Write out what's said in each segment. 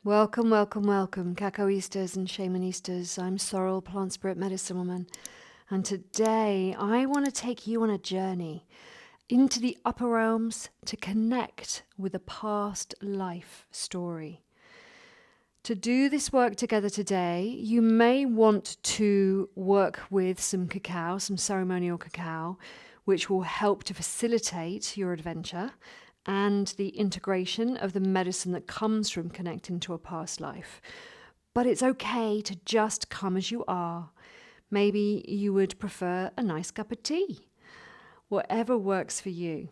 Welcome, welcome, welcome, Cacaoistas and Shamanistas. I'm Sorrel, Plant Spirit Medicine Woman, and today I want to take you on a journey into the upper realms to connect with a past life story. To do this work together today, you may want to work with some cacao, some ceremonial cacao, which will help to facilitate your adventure and the integration of the medicine that comes from connecting to a past life. But it's okay to just come as you are. Maybe you would prefer a nice cup of tea. Whatever works for you.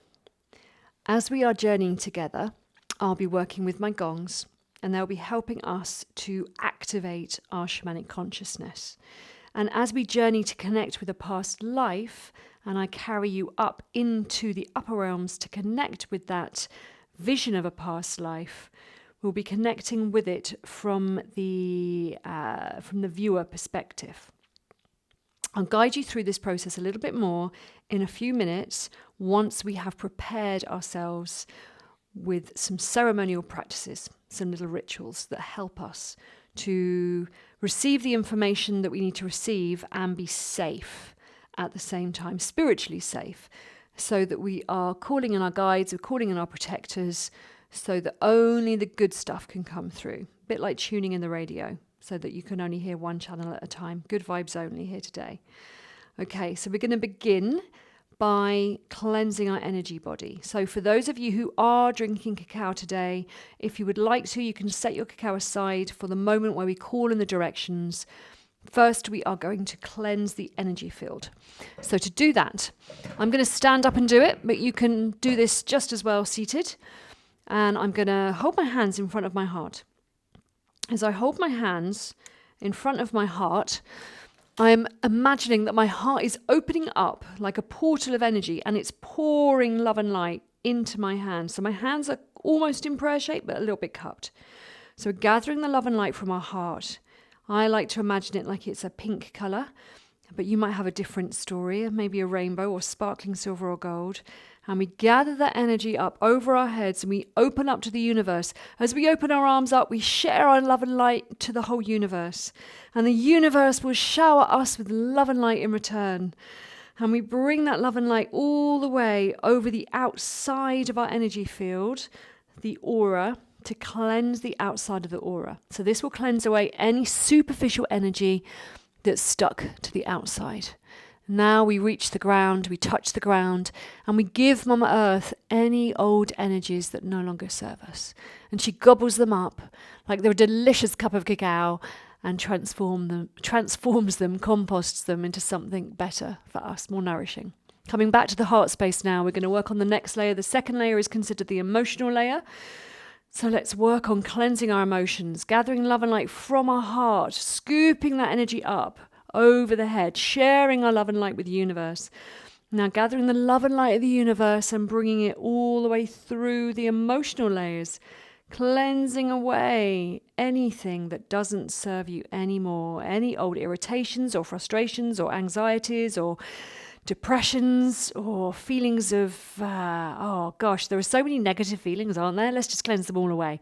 As we are journeying together, I'll be working with my gongs, and they'll be helping us to activate our shamanic consciousness. And as we journey to connect with a past life, and I carry you up into the upper realms to connect with that vision of a past life, we'll be connecting with it from the viewer perspective. I'll guide you through this process a little bit more in a few minutes once we have prepared ourselves with some ceremonial practices, some little rituals that help us to receive the information that we need to receive and be safe at the same time, spiritually safe, so that we are calling in our guides, we're calling in our protectors, so that only the good stuff can come through. A bit like tuning in the radio, so that you can only hear one channel at a time. Good vibes only here today. Okay, so we're going to begin by cleansing our energy body. So for those of you who are drinking cacao today, if you would like to, you can set your cacao aside for the moment where we call in the directions. First, we are going to cleanse the energy field. So to do that, I'm going to stand up and do it, but you can do this just as well seated. And I'm going to hold my hands in front of my heart. As I hold my hands in front of my heart, I'm imagining that my heart is opening up like a portal of energy, and it's pouring love and light into my hands. So my hands are almost in prayer shape, but a little bit cupped. So we're gathering the love and light from our heart. I like to imagine it like it's a pink colour, but you might have a different story, maybe a rainbow or sparkling silver or gold. And we gather that energy up over our heads and we open up to the universe. As we open our arms up, we share our love and light to the whole universe. And the universe will shower us with love and light in return. And we bring that love and light all the way over the outside of our energy field, the aura, to cleanse the outside of the aura. So this will cleanse away any superficial energy that's stuck to the outside. Now we reach the ground, we touch the ground, and we give Mama Earth any old energies that no longer serve us. And she gobbles them up like they're a delicious cup of cacao and transforms them, composts them into something better for us, more nourishing. Coming back to the heart space now, we're going to work on the next layer. The second layer is considered the emotional layer. So let's work on cleansing our emotions, gathering love and light from our heart, scooping that energy up over the head, sharing our love and light with the universe. Now gathering the love and light of the universe and bringing it all the way through the emotional layers, cleansing away anything that doesn't serve you anymore, any old irritations or frustrations or anxieties or depressions or feelings of, there are so many negative feelings, aren't there? Let's just cleanse them all away.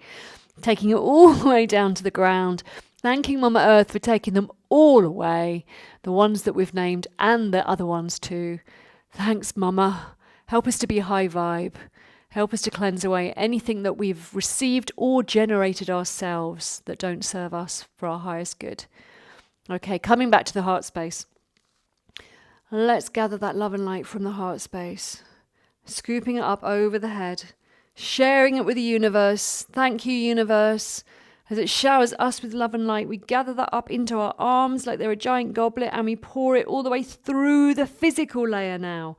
Taking it all the way down to the ground, thanking Mama Earth for taking them all away, the ones that we've named and the other ones too. Thanks, Mama. Help us to be high vibe. Help us to cleanse away anything that we've received or generated ourselves that don't serve us for our highest good. Okay, coming back to the heart space. Let's gather that love and light from the heart space, scooping it up over the head, sharing it with the universe. Thank you, universe. As it showers us with love and light, we gather that up into our arms like they're a giant goblet, and we pour it all the way through the physical layer now.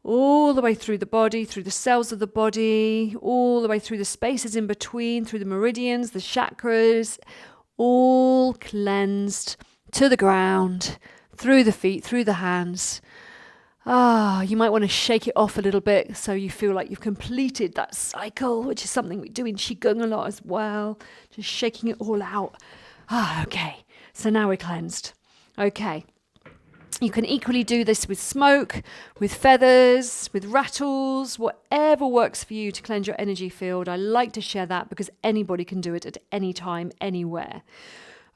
All the way through the body, through the cells of the body, all the way through the spaces in between, through the meridians, the chakras, all cleansed to the ground, through the feet, through the hands. You might want to shake it off a little bit so you feel like you've completed that cycle, which is something we do in Qigong a lot as well. Just shaking it all out. Okay. So now we're cleansed. Okay. You can equally do this with smoke, with feathers, with rattles, whatever works for you to cleanse your energy field. I like to share that because anybody can do it at any time, anywhere.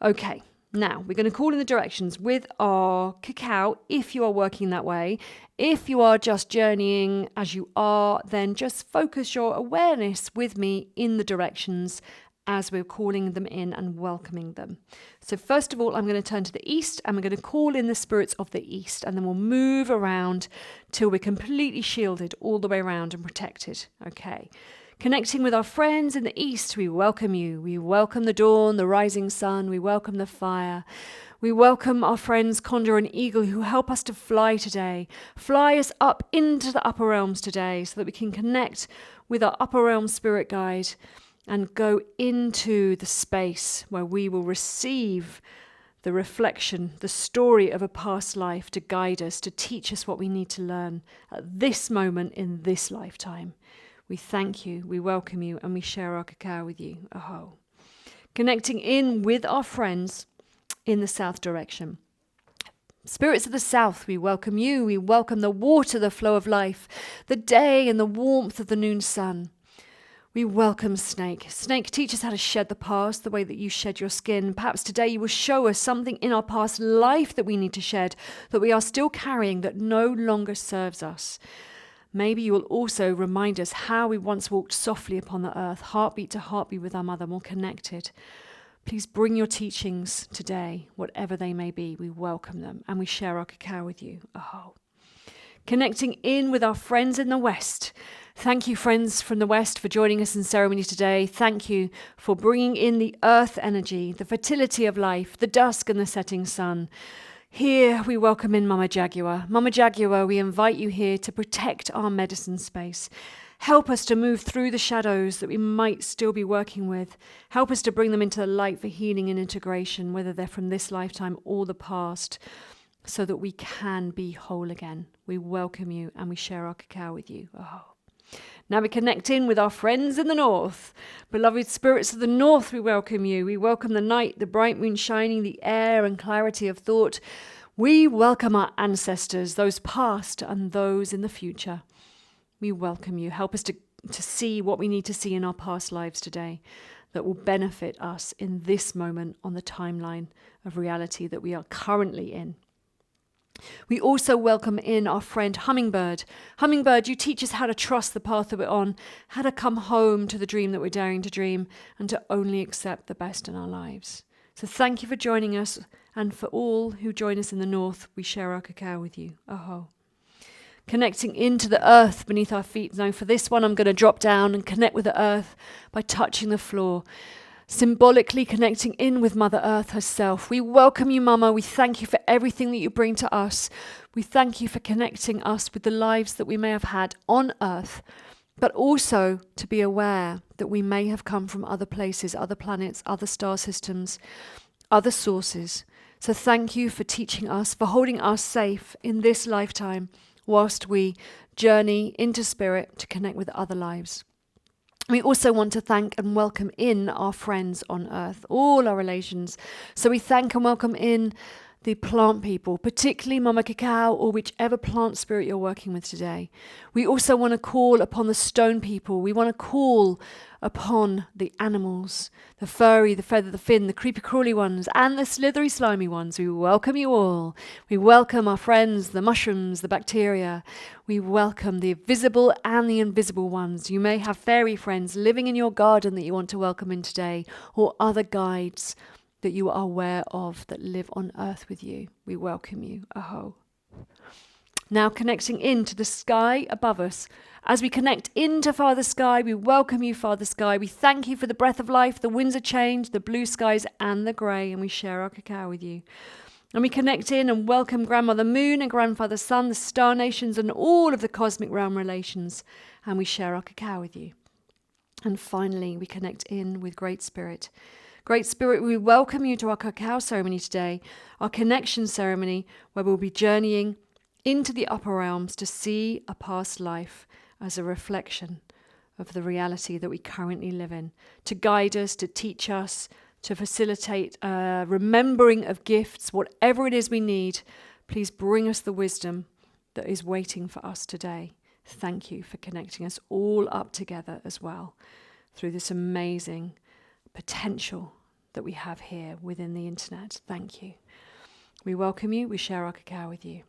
Okay, now we're going to call in the directions with our cacao if you are working that way. If you are just journeying as you are, then just focus your awareness with me in the directions as we're calling them in and welcoming them. So first of all, I'm going to turn to the east and we're going to call in the spirits of the east, and then we'll move around till we're completely shielded all the way around and protected. Okay. Connecting with our friends in the east, we welcome you. We welcome the dawn, the rising sun. We welcome the fire. We welcome our friends Condor and Eagle who help us to fly today. Fly us up into the upper realms today so that we can connect with our upper realm spirit guide and go into the space where we will receive the reflection, the story of a past life to guide us, to teach us what we need to learn at this moment in this lifetime. We thank you, we welcome you, and we share our cacao with you. Aho. Connecting in with our friends in the south direction. Spirits of the south, we welcome you. We welcome the water, the flow of life, the day and the warmth of the noon sun. We welcome Snake. Snake, teach us how to shed the past the way that you shed your skin. Perhaps today you will show us something in our past life that we need to shed, that we are still carrying, that no longer serves us. Maybe you will also remind us how we once walked softly upon the earth, heartbeat to heartbeat with our mother, more connected. Please bring your teachings today, whatever they may be. We welcome them and we share our cacao with you. Oh. Connecting in with our friends in the West. Thank you, friends from the West, for joining us in ceremony today. Thank you for bringing in the earth energy, the fertility of life, the dusk and the setting sun. Here we welcome in Mama Jaguar. Mama Jaguar, we invite you here to protect our medicine space. Help us to move through the shadows that we might still be working with. Help us to bring them into the light for healing and integration, whether they're from this lifetime or the past, so that we can be whole again. We welcome you and we share our cacao with you. Oh. Now we connect in with our friends in the north. Beloved spirits of the north, we welcome you. We welcome the night, the bright moon shining, the air and clarity of thought. We welcome our ancestors, those past and those in the future. We welcome you. Help us to see what we need to see in our past lives today that will benefit us in this moment on the timeline of reality that we are currently in. We also welcome in our friend Hummingbird. Hummingbird, you teach us how to trust the path that we're on, how to come home to the dream that we're daring to dream, and to only accept the best in our lives. So thank you for joining us, and for all who join us in the north, we share our cacao with you. Aho. Connecting into the earth beneath our feet. Now for this one, I'm going to drop down and connect with the earth by touching the floor. Symbolically connecting in with Mother Earth herself. We welcome you, Mama. We thank you for everything that you bring to us. We thank you for connecting us with the lives that we may have had on Earth, but also to be aware that we may have come from other places, other planets, other star systems, other sources. So thank you for teaching us, for holding us safe in this lifetime whilst we journey into spirit to connect with other lives. We also want to thank and welcome in our friends on earth, all our relations. So we thank and welcome in the plant people, particularly Mama Cacao or whichever plant spirit you're working with today. We also want to call upon the stone people. We want to call upon the animals, the furry, the feather, the fin, the creepy crawly ones, and the slithery slimy ones. We welcome you all. We welcome our friends, the mushrooms, the bacteria. We welcome the visible and the invisible ones. You may have fairy friends living in your garden that you want to welcome in today, or other guides that you are aware of that live on earth with you. We welcome you. Aho. Now connecting into the sky above us. As we connect into Father Sky, we welcome you, Father Sky. We thank you for the breath of life, the winds of change, the blue skies and the grey, and we share our cacao with you. And we connect in and welcome Grandmother Moon and Grandfather Sun, the star nations and all of the cosmic realm relations, and we share our cacao with you. And finally, we connect in with Great Spirit. Great Spirit, we welcome you to our cacao ceremony today, our connection ceremony, where we'll be journeying into the upper realms to see a past life as a reflection of the reality that we currently live in, to guide us, to teach us, to facilitate remembering of gifts, whatever it is we need. Please bring us the wisdom that is waiting for us today. Thank you for connecting us all up together as well through this amazing potential that we have here within the internet. Thank you. We welcome you. We share our cacao with you.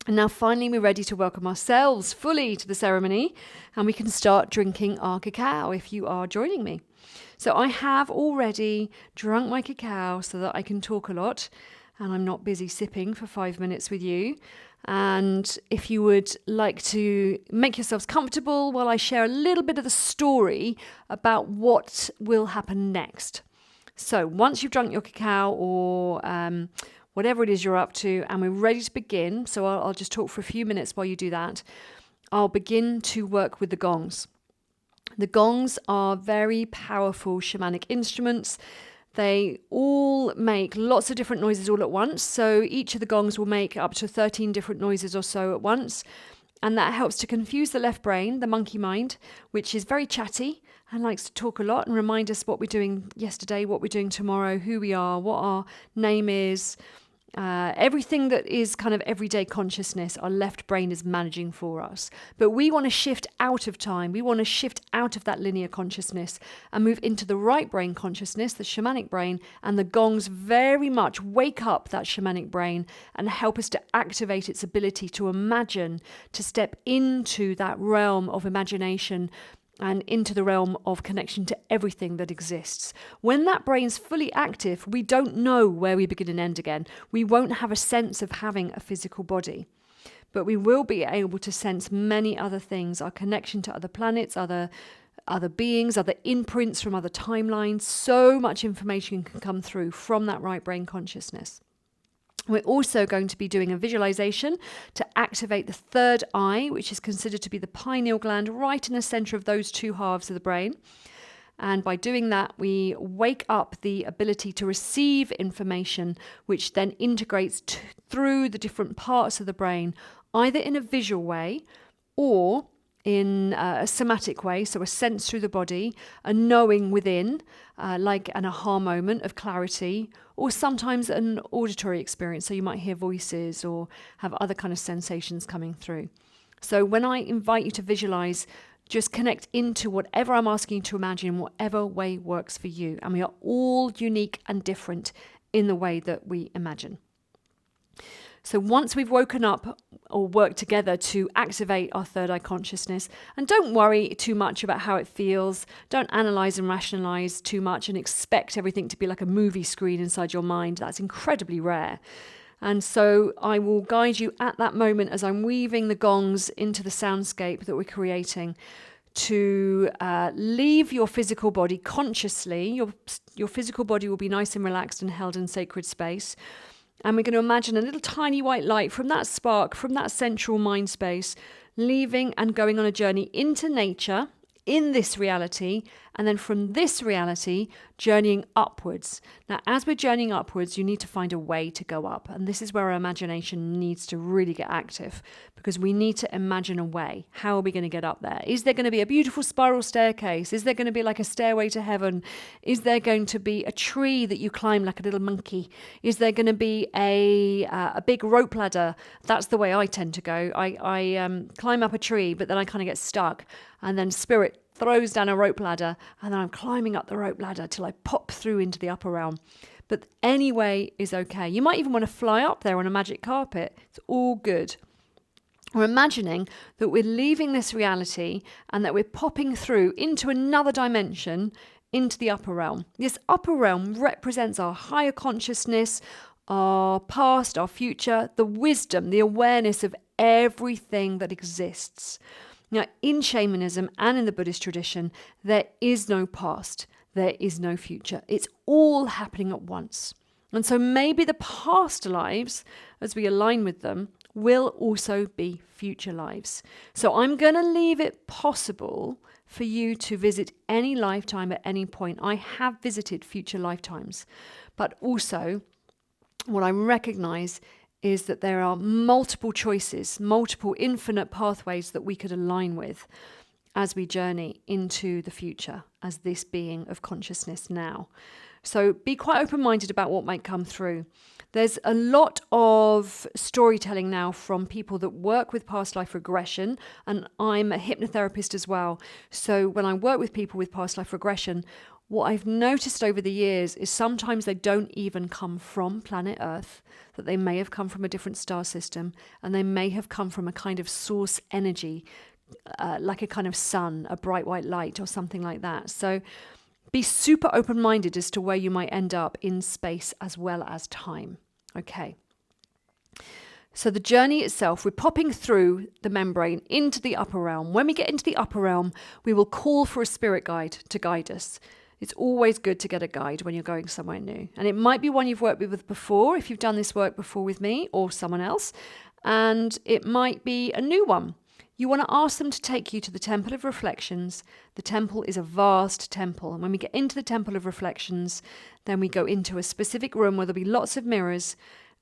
And now finally we're ready to welcome ourselves fully to the ceremony, and we can start drinking our cacao if you are joining me. So I have already drunk my cacao so that I can talk a lot and I'm not busy sipping for 5 minutes with you. And if you would like to make yourselves comfortable while I share a little bit of the story about what will happen next. So once you've drunk your cacao or whatever it is you're up to, and we're ready to begin, so I'll just talk for a few minutes while you do that, I'll begin to work with the gongs. The gongs are very powerful shamanic instruments. They all make lots of different noises all at once. So each of the gongs will make up to 13 different noises or so at once. And that helps to confuse the left brain, the monkey mind, which is very chatty and likes to talk a lot and remind us what we're doing yesterday, what we're doing tomorrow, who we are, what our name is. Everything that is kind of everyday consciousness, our left brain is managing for us. But we want to shift out of time. We want to shift out of that linear consciousness and move into the right brain consciousness, the shamanic brain, and the gongs very much wake up that shamanic brain and help us to activate its ability to imagine, to step into that realm of imagination and into the realm of connection to everything that exists. When that brain's fully active, we don't know where we begin and end again. We won't have a sense of having a physical body, but we will be able to sense many other things, our connection to other planets, other beings, other imprints from other timelines. So much information can come through from that right brain consciousness. We're also going to be doing a visualization to activate the third eye, which is considered to be the pineal gland right in the center of those two halves of the brain. And by doing that, we wake up the ability to receive information, which then integrates through the different parts of the brain, either in a visual way or in a somatic way, so a sense through the body, a knowing within, like an aha moment of clarity, or sometimes an auditory experience, so you might hear voices or have other kind of sensations coming through. So when I invite you to visualize, just connect into whatever I'm asking you to imagine in whatever way works for you. And we are all unique and different in the way that we imagine. So once we've woken up or worked together to activate our third eye consciousness, and don't worry too much about how it feels, don't analyze and rationalize too much and expect everything to be like a movie screen inside your mind. That's incredibly rare. And so I will guide you at that moment as I'm weaving the gongs into the soundscape that we're creating to leave your physical body consciously. Your physical body will be nice and relaxed and held in sacred space. And we're going to imagine a little tiny white light from that spark, from that central mind space, leaving and going on a journey into nature, in this reality, and then from this reality, journeying upwards. Now, as we're journeying upwards, you need to find a way to go up. And this is where our imagination needs to really get active, because we need to imagine a way. How are we going to get up there? Is there going to be a beautiful spiral staircase? Is there going to be like a stairway to heaven? Is there going to be a tree that you climb like a little monkey? Is there going to be a big rope ladder? That's the way I tend to go. I climb up a tree, but then I kind of get stuck. And then spirit throws down a rope ladder, and then I'm climbing up the rope ladder till I pop through into the upper realm. But any way is okay. You might even want to fly up there on a magic carpet. It's all good. We're imagining that we're leaving this reality and that we're popping through into another dimension, into the upper realm. This upper realm represents our higher consciousness, our past, our future, the wisdom, the awareness of everything that exists. Now, in shamanism and in the Buddhist tradition, there is no past, there is no future. It's all happening at once. And so maybe the past lives, as we align with them, will also be future lives. So I'm going to leave it possible for you to visit any lifetime at any point. I have visited future lifetimes, but also what I recognize is that there are multiple choices, multiple infinite pathways that we could align with as we journey into the future as this being of consciousness now. So be quite open-minded about what might come through. There's a lot of storytelling now from people that work with past life regression, and I'm a hypnotherapist as well. So when I work with people with past life regression, what I've noticed over the years is sometimes they don't even come from planet Earth, that they may have come from a different star system, and they may have come from a kind of source energy, like a kind of sun, a bright white light or something like that. So be super open-minded as to where you might end up in space as well as time. Okay. So the journey itself, we're popping through the membrane into the upper realm. When we get into the upper realm, we will call for a spirit guide to guide us. It's always good to get a guide when you're going somewhere new. And it might be one you've worked with before, if you've done this work before with me or someone else. And it might be a new one. You want to ask them to take you to the Temple of Reflections. The temple is a vast temple. And when we get into the Temple of Reflections, then we go into a specific room where there'll be lots of mirrors.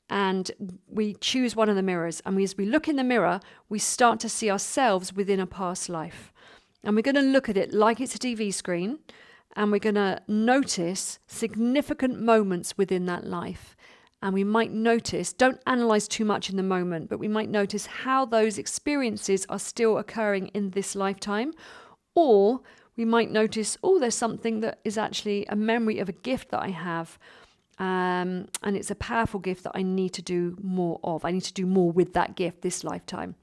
And we choose one of the mirrors. And as we look in the mirror, we start to see ourselves within a past life. And we're going to look at it like it's a TV screen. And we're going to notice significant moments within that life. And we might notice, don't analyze too much in the moment, but we might notice how those experiences are still occurring in this lifetime. Or we might notice, oh, there's something that is actually a memory of a gift that I have. And it's a powerful gift that I need to do more of. I need to do more with that gift this lifetime.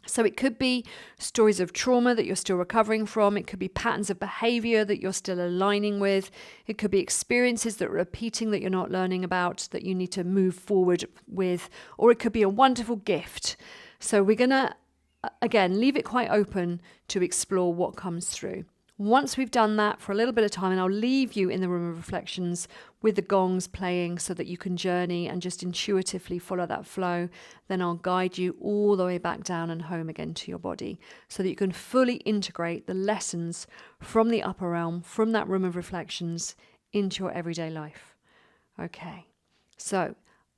So it could be stories of trauma that you're still recovering from. It could be patterns of behavior that you're still aligning with. It could be experiences that are repeating that you're not learning about, that you need to move forward with. Or it could be a wonderful gift. So we're going to, again, leave it quite open to explore what comes through. Once we've done that for a little bit of time, and I'll leave you in the room of reflections with the gongs playing so that you can journey and just intuitively follow that flow, then I'll guide you all the way back down and home again to your body so that you can fully integrate the lessons from the upper realm, from that room of reflections into your everyday life. Okay, so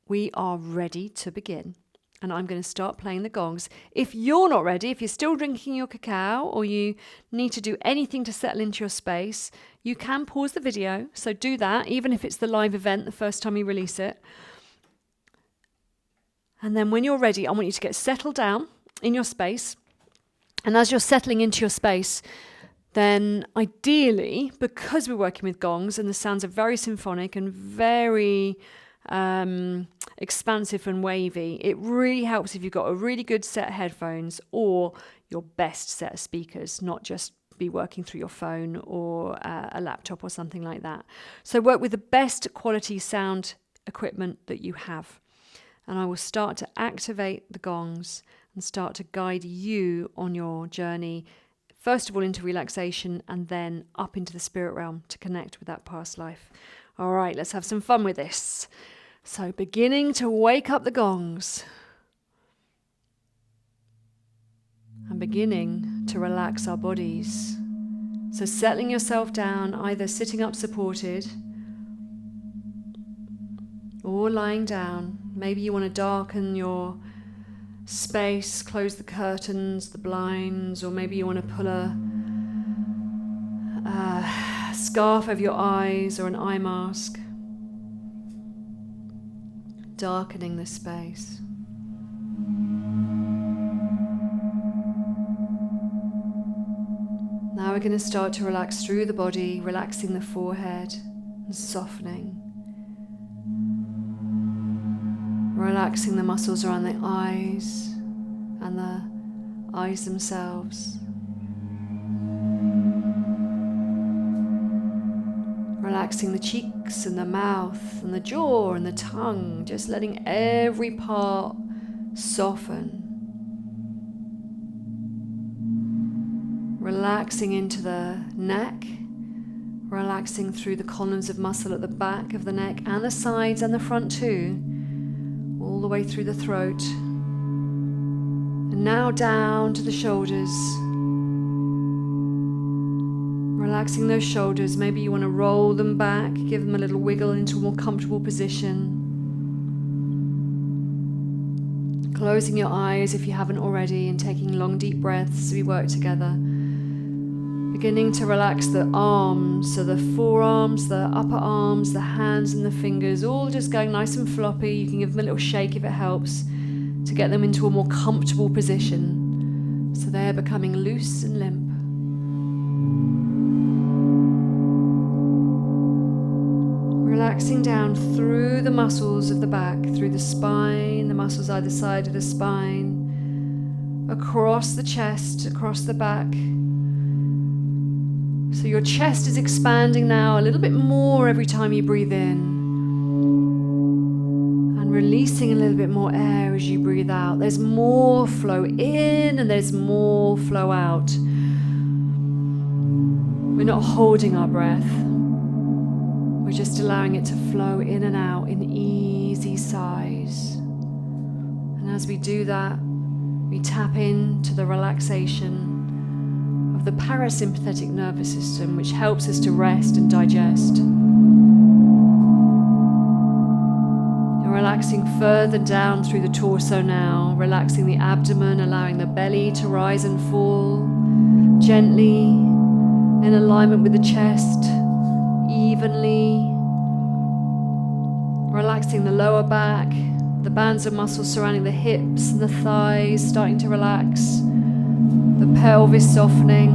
we are ready to begin. And I'm going to start playing the gongs. If you're not ready, if you're still drinking your cacao or you need to do anything to settle into your space, you can pause the video. So do that, even if it's the live event, the first time you release it. And then when you're ready, I want you to get settled down in your space. And as you're settling into your space, then ideally, because we're working with gongs and the sounds are very symphonic and very expansive and wavy, it really helps if you've got a really good set of headphones or your best set of speakers, not just be working through your phone or a laptop or something like that. So work with the best quality sound equipment that you have. And I will start to activate the gongs and start to guide you on your journey, first of all into relaxation and then up into the spirit realm to connect with that past life. All right, let's have some fun with this. So beginning to wake up the gongs and beginning to relax our bodies. So settling yourself down, either sitting up supported or lying down. Maybe you want to darken your space, close the curtains, the blinds, or maybe you want to pull a scarf over your eyes or an eye mask. Darkening the space. Now we're going to start to relax through the body, relaxing the forehead and softening. Relaxing the muscles around the eyes and the eyes themselves. Relaxing the cheeks and the mouth and the jaw and the tongue, just letting every part soften. Relaxing into the neck, relaxing through the columns of muscle at the back of the neck and the sides and the front too, all the way through the throat. And now down to the shoulders. Relaxing those shoulders, maybe you want to roll them back, give them a little wiggle into a more comfortable position. Closing your eyes if you haven't already and taking long deep breaths as we work together. Beginning to relax the arms, so the forearms, the upper arms, the hands and the fingers, all just going nice and floppy. You can give them a little shake if it helps to get them into a more comfortable position. So they're becoming loose and limp. Relaxing down through the muscles of the back, through the spine, the muscles either side of the spine, across the chest, across the back. So your chest is expanding now a little bit more every time you breathe in, and releasing a little bit more air as you breathe out. There's more flow in and there's more flow out. We're not holding our breath. We're just allowing it to flow in and out in easy sighs. And as we do that, we tap into the relaxation of the parasympathetic nervous system, which helps us to rest and digest. You're relaxing further down through the torso now, relaxing the abdomen, allowing the belly to rise and fall gently in alignment with the chest, evenly. Relaxing the lower back, the bands of muscles surrounding the hips and the thighs starting to relax, the pelvis softening.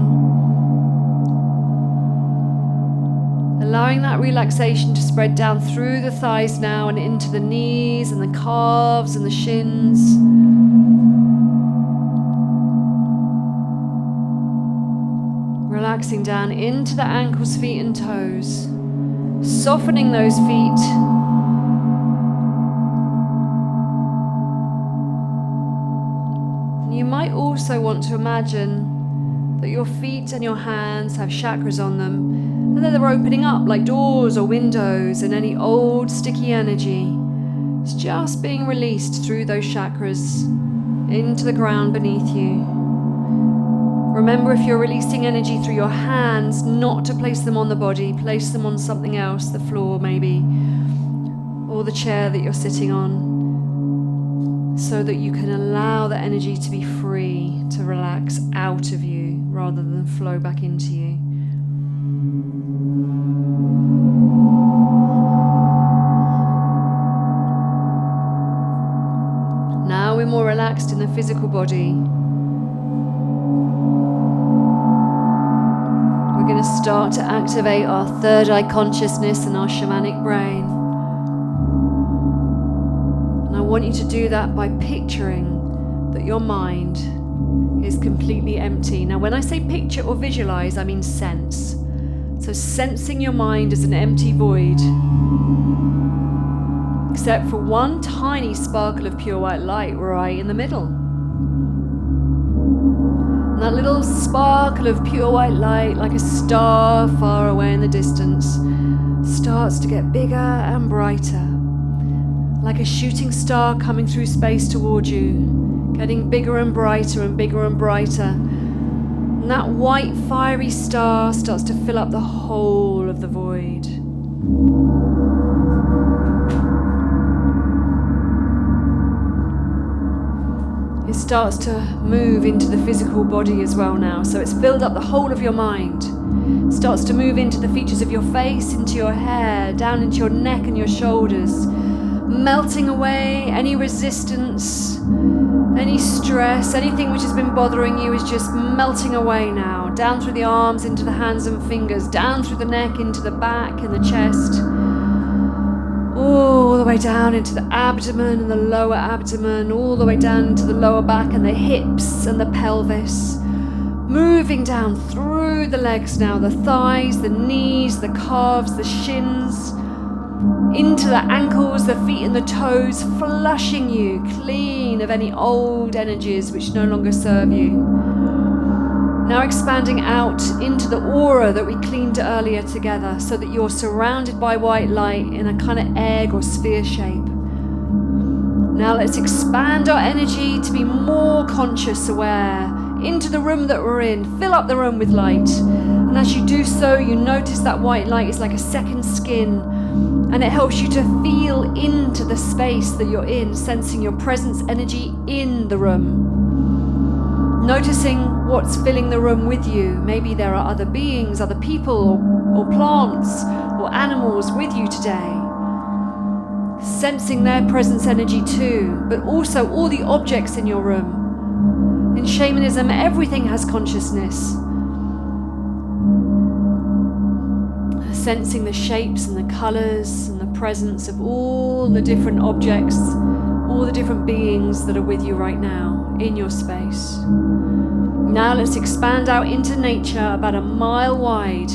Allowing that relaxation to spread down through the thighs now and into the knees and the calves and the shins. Relaxing down into the ankles, feet and toes, softening those feet. You might also want to imagine that your feet and your hands have chakras on them, and that they're opening up like doors or windows, and any old sticky energy is just being released through those chakras into the ground beneath you. Remember, if you're releasing energy through your hands, not to place them on the body, place them on something else, the floor maybe, or the chair that you're sitting on, so that you can allow the energy to be free, to relax out of you rather than flow back into you. Now we're more relaxed in the physical body. We're going to start to activate our third eye consciousness and our shamanic brain. And I want you to do that by picturing that your mind is completely empty. Now, when I say picture or visualize, I mean sense. So sensing your mind as an empty void, except for one tiny sparkle of pure white light right in the middle. And that little sparkle of pure white light, like a star far away in the distance, starts to get bigger and brighter, like a shooting star coming through space toward you, getting bigger and brighter and bigger and brighter. And that white fiery star starts to fill up the whole of the void. It starts to move into the physical body as well now. So it's filled up the whole of your mind. It starts to move into the features of your face, into your hair, down into your neck and your shoulders, melting away any resistance, any stress, anything which has been bothering you is just melting away now. Down through the arms, into the hands and fingers, down through the neck, into the back and the chest. All the way down into the abdomen and the lower abdomen, all the way down into the lower back and the hips and the pelvis. Moving down through the legs now, the thighs, the knees, the calves, the shins, into the ankles, the feet and the toes, flushing you clean of any old energies which no longer serve you. Now expanding out into the aura that we cleaned earlier together, so that you're surrounded by white light in a kind of egg or sphere shape. Now let's expand our energy to be more conscious, aware, into the room that we're in. Fill up the room with light. And as you do so, you notice that white light is like a second skin, and it helps you to feel into the space that you're in, sensing your presence energy in the room. Noticing what's filling the room with you. Maybe there are other beings, other people, or plants, or animals with you today. Sensing their presence energy too, but also all the objects in your room. In shamanism, everything has consciousness. Sensing the shapes and the colors and the presence of all the different objects, all the different beings that are with you right now in your space. Now let's expand out into nature about 1 mile wide.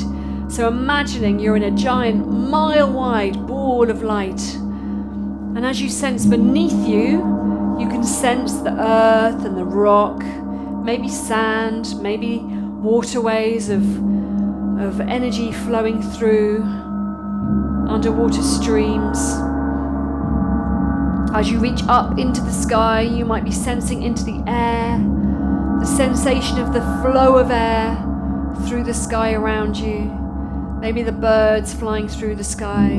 So imagining you're in a giant mile-wide ball of light. And as you sense beneath you, you can sense the earth and the rock, maybe sand, maybe waterways of energy flowing through, underwater streams. As you reach up into the sky, you might be sensing into the air, the sensation of the flow of air through the sky around you, maybe the birds flying through the sky.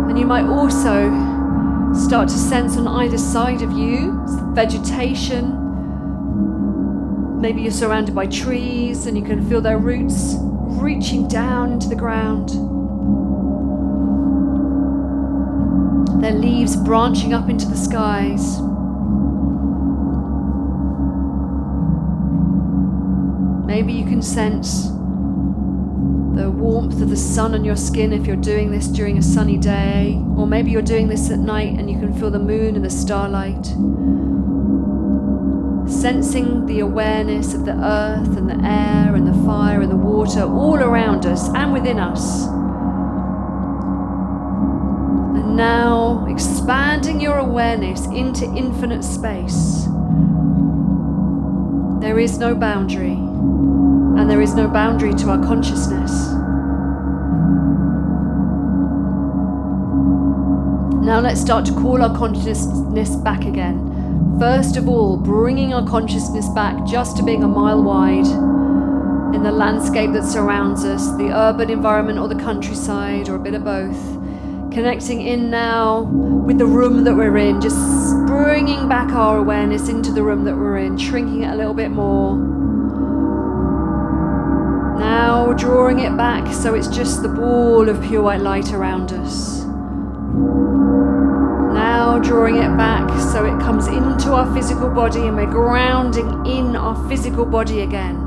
And you might also start to sense on either side of you vegetation. Maybe you're surrounded by trees and you can feel their roots reaching down into the ground. Their leaves branching up into the skies. Maybe you can sense the warmth of the sun on your skin if you're doing this during a sunny day, or maybe you're doing this at night and you can feel the moon and the starlight. Sensing the awareness of the earth and the air and the fire and the water all around us and within us. And now expanding your awareness into infinite space. There is no boundary, and there is no boundary to our consciousness. Now let's start to call our consciousness back again. First of all, bringing our consciousness back just to being 1 mile wide in the landscape that surrounds us, the urban environment or the countryside, or a bit of both. Connecting in now with the room that we're in, just bringing back our awareness into the room that we're in, shrinking it a little bit more. Now drawing it back so it's just the ball of pure white light around us. Now drawing it back so it comes into our physical body and we're grounding in our physical body again.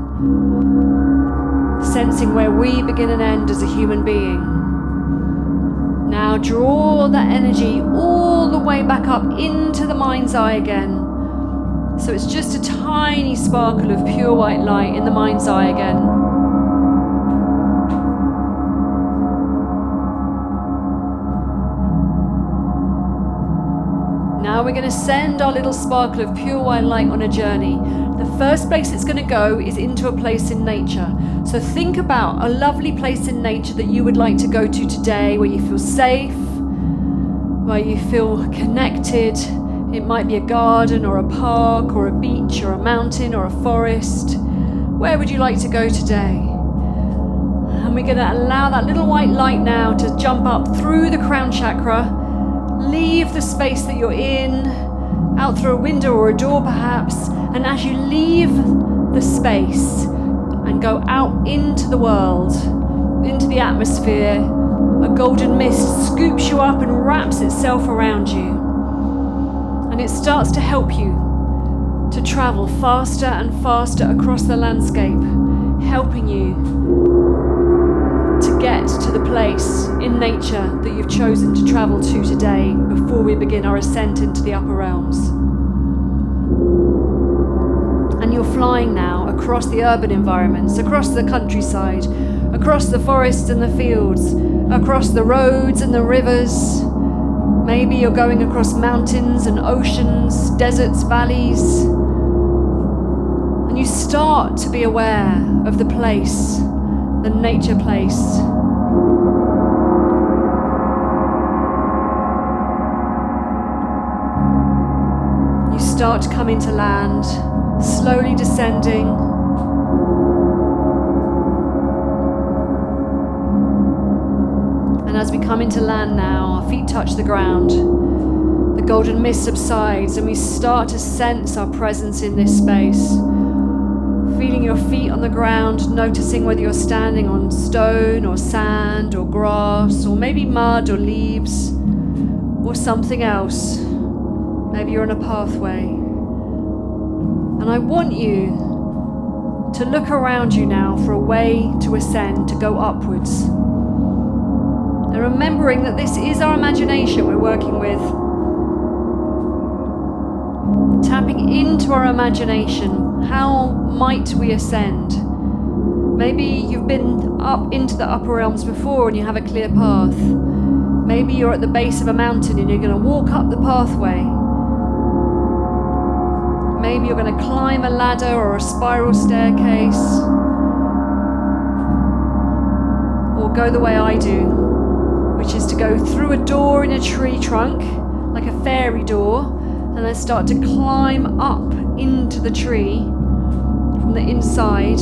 Sensing where we begin and end as a human being. Now draw that energy all the way back up into the mind's eye again. So it's just a tiny sparkle of pure white light in the mind's eye again. Now we're going to send our little sparkle of pure white light on a journey. The first place it's going to go is into a place in nature. So think about a lovely place in nature that you would like to go to today, where you feel safe, where you feel connected. It might be a garden or a park or a beach or a mountain or a forest. Where would you like to go today? And we're going to allow that little white light now to jump up through the crown chakra. Leave the space that you're in, out through a window or a door perhaps, and as you leave the space and go out into the world, into the atmosphere, a golden mist scoops you up and wraps itself around you. And it starts to help you to travel faster and faster across the landscape, helping you to get to the place in nature that you've chosen to travel to today before we begin our ascent into the upper realms. And you're flying now across the urban environments, across the countryside, across the forests and the fields, across the roads and the rivers. Maybe you're going across mountains and oceans, deserts, valleys. And you start to be aware of the place, the nature place. You start to come into land, slowly descending. And as we come into land now, our feet touch the ground. The golden mist subsides and we start to sense our presence in this space. Feeling your feet on the ground, noticing whether you're standing on stone or sand or grass or maybe mud or leaves or something else. Maybe you're on a pathway. And I want you to look around you now for a way to ascend, to go upwards. And remembering that this is our imagination we're working with. Tapping into our imagination, how might we ascend? Maybe you've been up into the upper realms before and you have a clear path. Maybe you're at the base of a mountain and you're going to walk up the pathway. Maybe you're going to climb a ladder or a spiral staircase. Or go the way I do, which is to go through a door in a tree trunk, like a fairy door, and then start to climb up into the tree from the inside.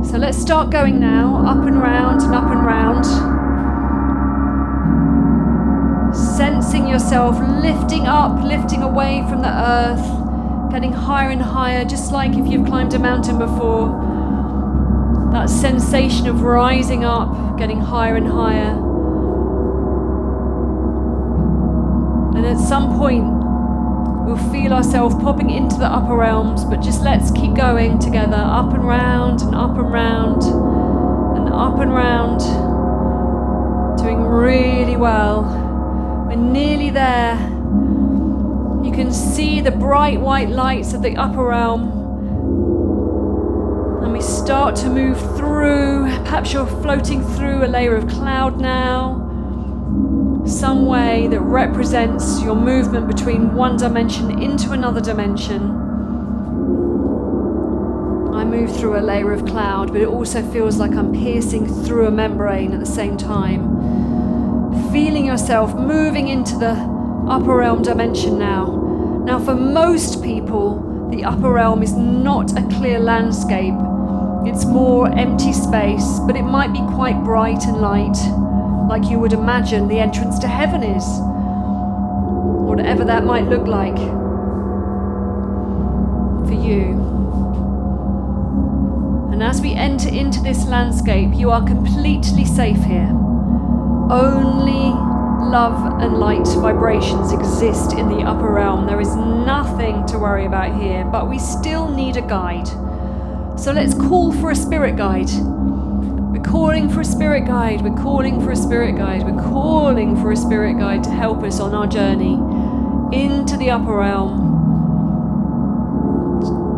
So let's start going now, up and round and up and round. Sensing yourself lifting up, lifting away from the earth, getting higher and higher, just like if you've climbed a mountain before. That sensation of rising up, getting higher and higher. And at some point, we'll feel ourselves popping into the upper realms, but just let's keep going together, up and round and up and round and up and round. Doing really well. We're nearly there. You can see the bright white lights of the upper realm. And we start to move through. Perhaps you're floating through a layer of cloud now. Some way that represents your movement between one dimension into another dimension. I move through a layer of cloud, but it also feels like I'm piercing through a membrane at the same time. Feeling yourself moving into the upper realm dimension now. Now for most people, the upper realm is not a clear landscape. It's more empty space, but it might be quite bright and light, like you would imagine the entrance to heaven is, whatever that might look like for you. And as we enter into this landscape, you are completely safe here. Only love and light vibrations exist in the upper realm. There is nothing to worry about here, but we still need a guide. So let's call for a spirit guide. We're calling for a spirit guide. We're calling for a spirit guide. We're calling for a spirit guide to help us on our journey into the upper realm,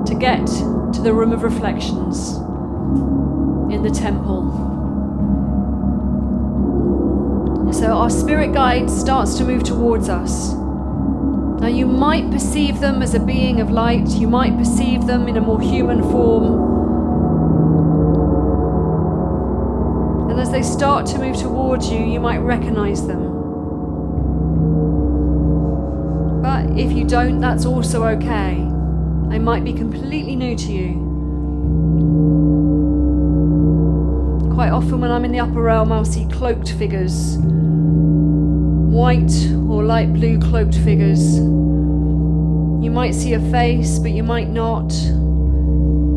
to get to the room of reflections in the temple. So our spirit guide starts to move towards us. Now you might perceive them as a being of light, you might perceive them in a more human form. And as they start to move towards you, you might recognize them. But if you don't, that's also okay. They might be completely new to you. Quite often when I'm in the upper realm, I'll see cloaked figures. White or light blue cloaked figures. You might see a face, but you might not.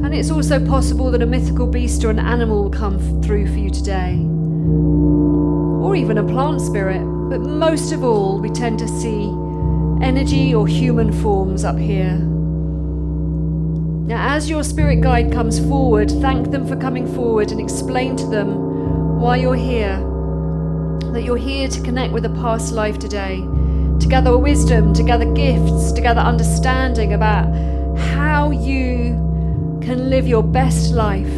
And it's also possible that a mythical beast or an animal will come through for you today. Or even a plant spirit. But most of all, we tend to see energy or human forms up here. Now, as your spirit guide comes forward, thank them for coming forward and explain to them why you're here. That you're here to connect with a past life today, to gather wisdom, to gather gifts, to gather understanding about how you can live your best life.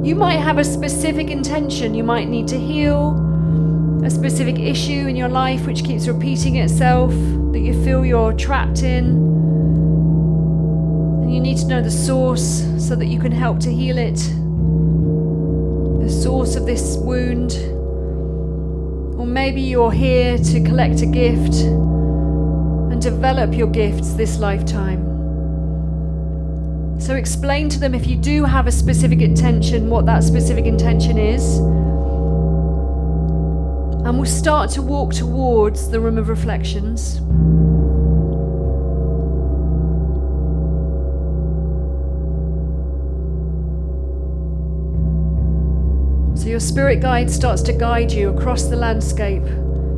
You might have a specific intention. You might need to heal a specific issue in your life which keeps repeating itself, that you feel you're trapped in. And you need to know the source so that you can help to heal it. The source of this wound. Or maybe you're here to collect a gift and develop your gifts this lifetime. So explain to them, if you do have a specific intention, what that specific intention is. And we'll start to walk towards the room of reflections. So your spirit guide starts to guide you across the landscape,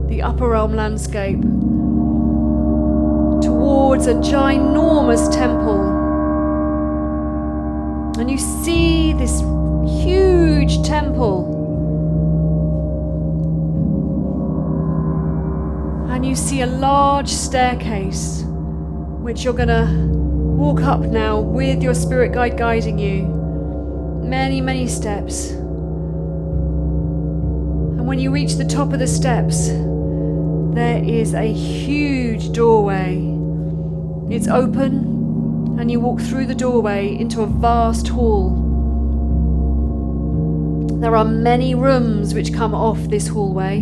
the upper realm landscape, towards a ginormous temple. And you see this huge temple. And you see a large staircase, which you're going to walk up now with your spirit guide guiding you. Many, many steps. And when you reach the top of the steps, there is a huge doorway. It's open, and you walk through the doorway into a vast hall. There are many rooms which come off this hallway.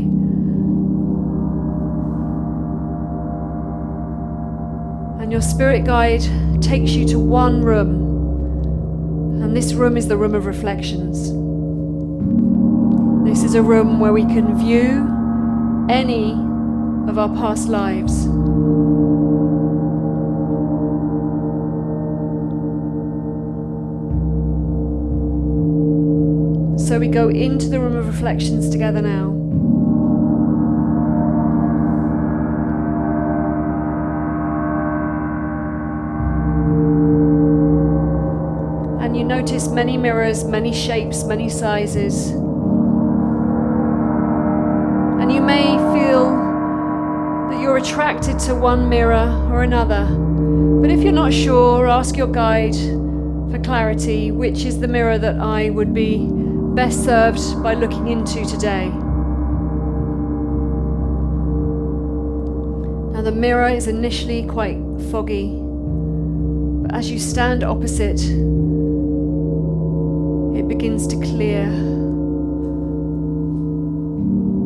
And your spirit guide takes you to one room, and this room is the room of reflections. This is a room where we can view any of our past lives. So we go into the room of reflections together now. And you notice many mirrors, many shapes, many sizes. And you may feel that you're attracted to one mirror or another. But if you're not sure, ask your guide for clarity, which is the mirror that I would be best served by looking into today. Now the mirror is initially quite foggy, but as you stand opposite, it begins to clear.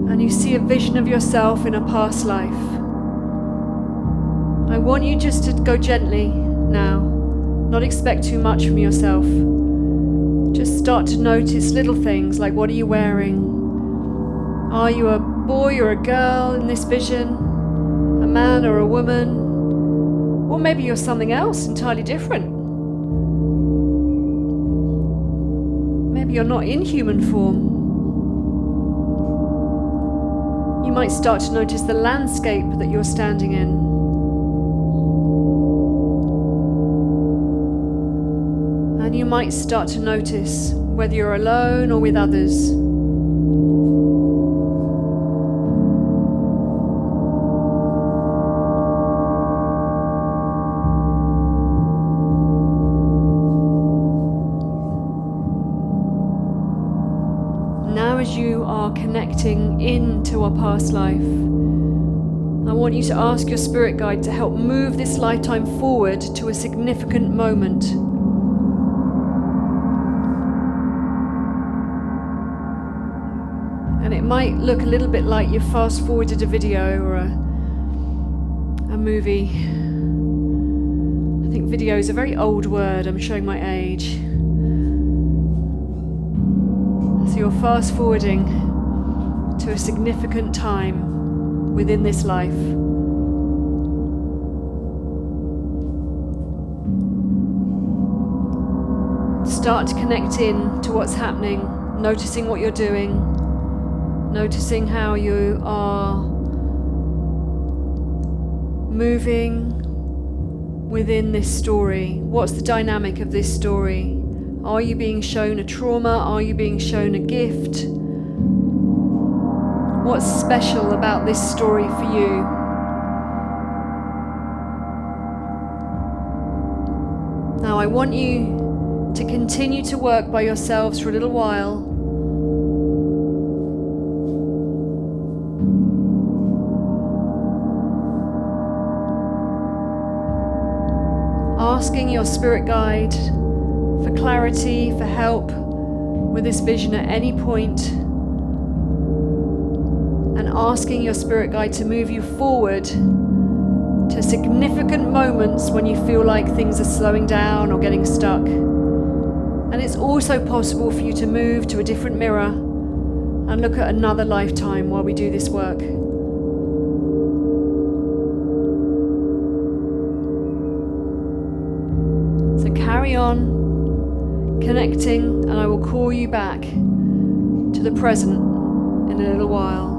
And you see a vision of yourself in a past life. I want you just to go gently now, not expect too much from yourself. Just start to notice little things like, what are you wearing? Are you a boy or a girl in this vision? A man or a woman? Or maybe you're something else entirely different. Maybe you're not in human form. You might start to notice the landscape that you're standing in. And you might start to notice whether you're alone or with others. Now as you are connecting into a past life, I want you to ask your spirit guide to help move this lifetime forward to a significant moment. And it might look a little bit like you fast forwarded a video or a movie. I think video is a very old word, I'm showing my age. So you're fast forwarding to a significant time within this life. Start to connect in to what's happening, noticing what you're doing, noticing how you are moving within this story. What's the dynamic of this story? Are you being shown a trauma? Are you being shown a gift? What's special about this story for you? Now I want you to continue to work by yourselves for a little while. Asking your spirit guide for clarity, for help with this vision at any point, and asking your spirit guide to move you forward to significant moments when you feel like things are slowing down or getting stuck. And it's also possible for you to move to a different mirror and look at another lifetime while we do this work. So carry on connecting, and I will call you back to the present in a little while.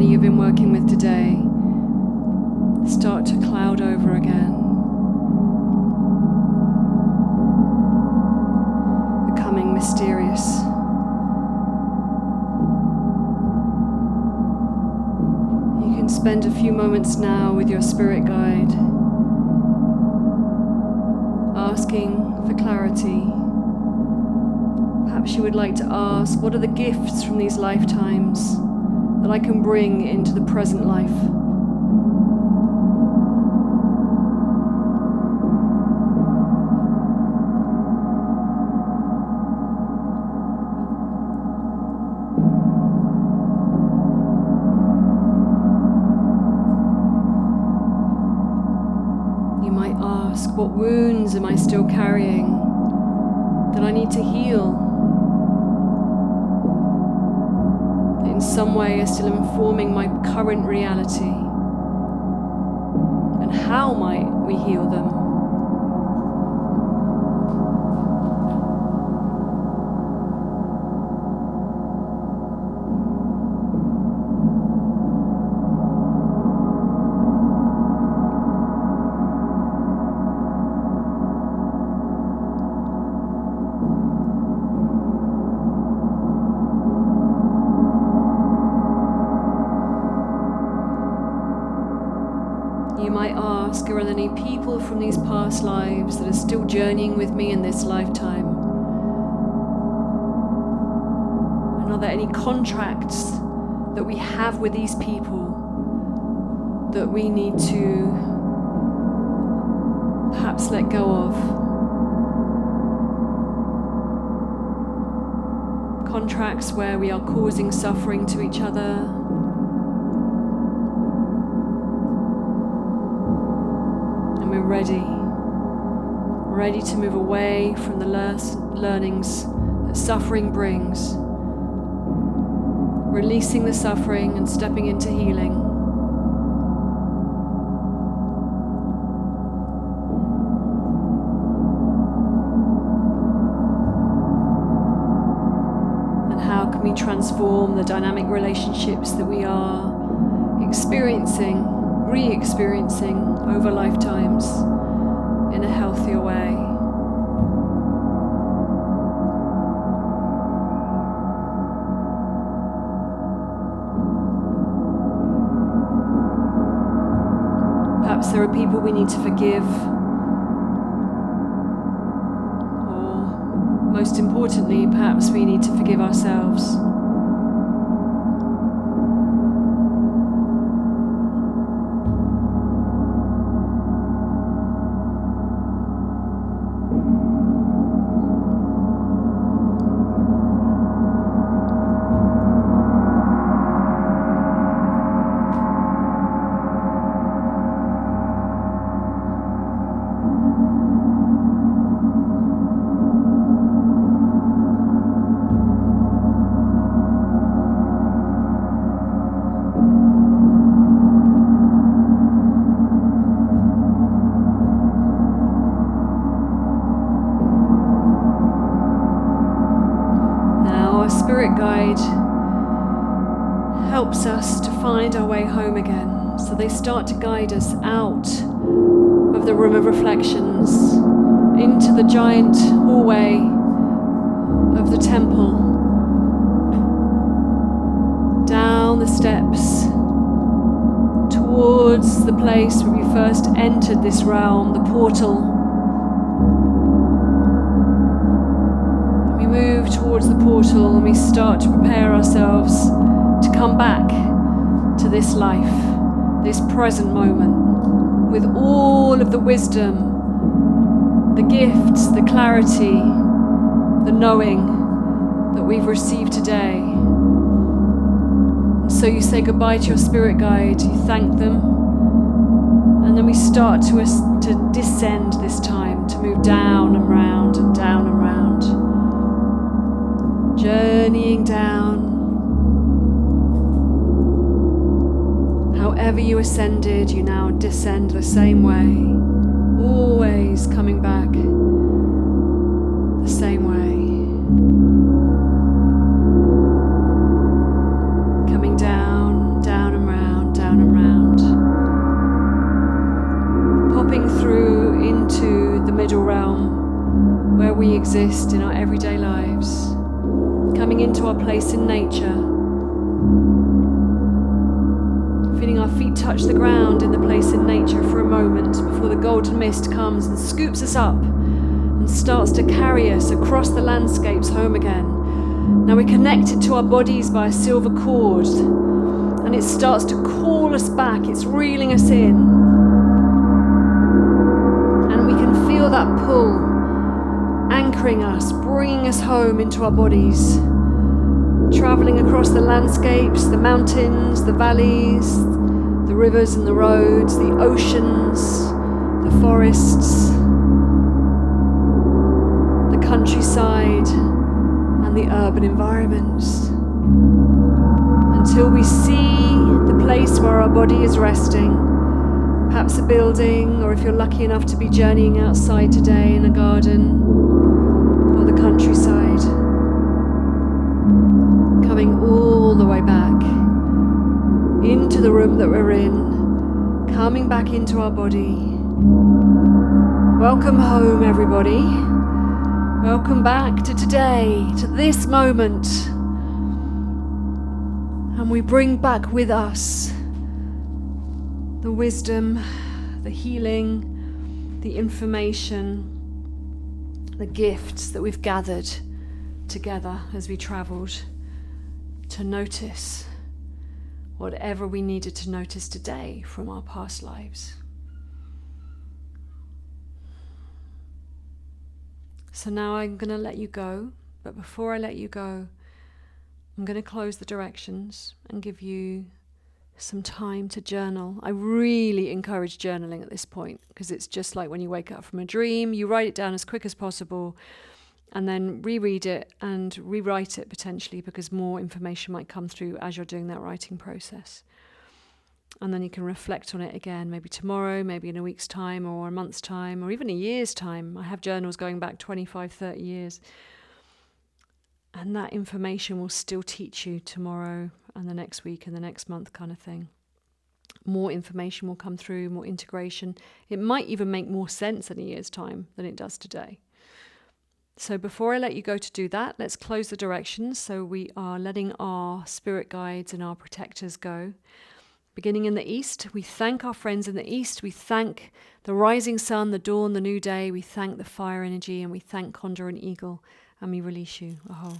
journey you've been working with today start to cloud over again, becoming mysterious. You can spend a few moments now with your spirit guide, asking for clarity. Perhaps you would like to ask, what are the gifts from these lifetimes that I can bring into the present life? You might ask, what wounds am I still carrying that I need to heal? In some way are still informing my current reality, and how might we heal them? You might ask, are there any people from these past lives that are still journeying with me in this lifetime? And are there any contracts that we have with these people that we need to perhaps let go of? Contracts where we are causing suffering to each other, ready to move away from the learnings that suffering brings, releasing the suffering and stepping into healing. And how can we transform the dynamic relationships that we are experiencing, re-experiencing over lifetimes in a healthier way? Perhaps there are people we need to forgive, or most importantly, perhaps we need to forgive ourselves. Spirit guide helps us to find our way home again. So they start to guide us out of the room of reflections into the giant hallway of the temple, down the steps towards the place where we first entered this realm, the portal. Move towards the portal and we start to prepare ourselves to come back to this life, this present moment, with all of the wisdom, the gifts, the clarity, the knowing that we've received today. And so you say goodbye to your spirit guide, you thank them, and then we start to descend this time, to move down and round and down and round. Journeying down. However you ascended, you now descend the same way, always coming back the same way. Coming down, down and exist in our everyday lives. Coming into our place in nature. Feeling our feet touch the ground in the place in nature for a moment before the golden mist comes and scoops us up and starts to carry us across the landscapes home again. Now we're connected to our bodies by a silver cord, and it starts to call us back. It's reeling us in. And we can feel that pull, anchoring us, bringing us home into our bodies, traveling across the landscapes, the mountains, the valleys, the rivers and the roads, the oceans, the forests, the countryside, and the urban environments, until we see the place where our body is resting, perhaps a building, or if you're lucky enough to be journeying outside today in a garden or the countryside, coming all the way back into the room that we're in, coming back into our body. Welcome home, everybody. Welcome back to today, to this moment. And we bring back with us the wisdom, the healing, the information, the gifts that we've gathered together as we travelled to notice whatever we needed to notice today from our past lives. So now I'm going to let you go, but before I let you go, I'm going to close the directions and give you some time to journal. I really encourage journaling at this point, because it's just like when you wake up from a dream, you write it down as quick as possible and then reread it and rewrite it potentially, because more information might come through as you're doing that writing process. And then you can reflect on it again, maybe tomorrow, maybe in a week's time or a month's time or even a year's time. I have journals going back 25, 30 years. And that information will still teach you tomorrow and the next week and the next month kind of thing. More information will come through, more integration. It might even make more sense in a year's time than it does today. So before I let you go to do that, let's close the directions. So we are letting our spirit guides and our protectors go. Beginning in the east, we thank our friends in the east. We thank the rising sun, the dawn, the new day. We thank the fire energy, and we thank Condor and Eagle, and we release you. Aho.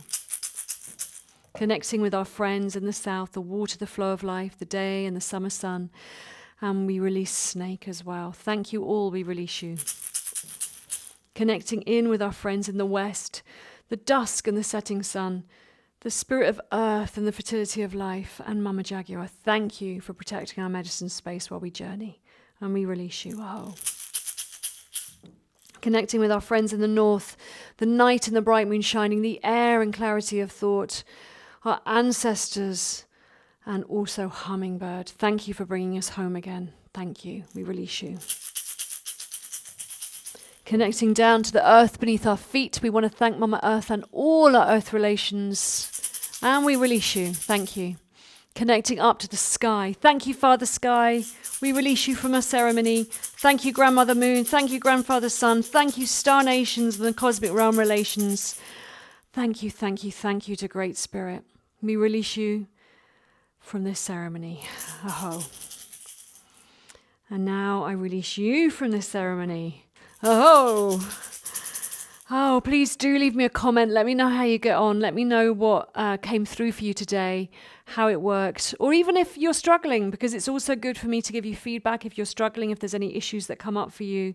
Connecting with our friends in the south, the water, the flow of life, the day and the summer sun, and we release Snake as well. Thank you all, we release you. Connecting in with our friends in the west, the dusk and the setting sun, the spirit of earth and the fertility of life, and Mama Jaguar, thank you for protecting our medicine space while we journey, and we release you. Oh. Connecting with our friends in the north, the night and the bright moon shining, the air and clarity of thought, our ancestors, and also Hummingbird. Thank you for bringing us home again. Thank you. We release you. Connecting down to the earth beneath our feet, we want to thank Mama Earth and all our earth relations. And we release you. Thank you. Connecting up to the sky. Thank you, Father Sky. We release you from our ceremony. Thank you, Grandmother Moon. Thank you, Grandfather Sun. Thank you, Star Nations and the Cosmic Realm Relations. Thank you, thank you, thank you to Great Spirit. We release you from this ceremony. Aho. And now I release you from this ceremony. Oh, please do leave me a comment. Let me know how you get on. Let me know what came through for you today, how it worked, or even if you're struggling, because it's also good for me to give you feedback if you're struggling, if there's any issues that come up for you.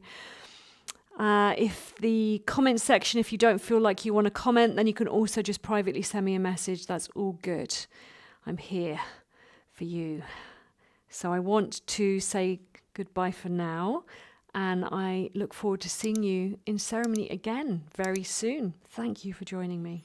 If the comment section, if you don't feel like you want to comment, then you can also just privately send me a message. That's all good. I'm here for you. So I want to say goodbye for now. And I look forward to seeing you in ceremony again very soon. Thank you for joining me.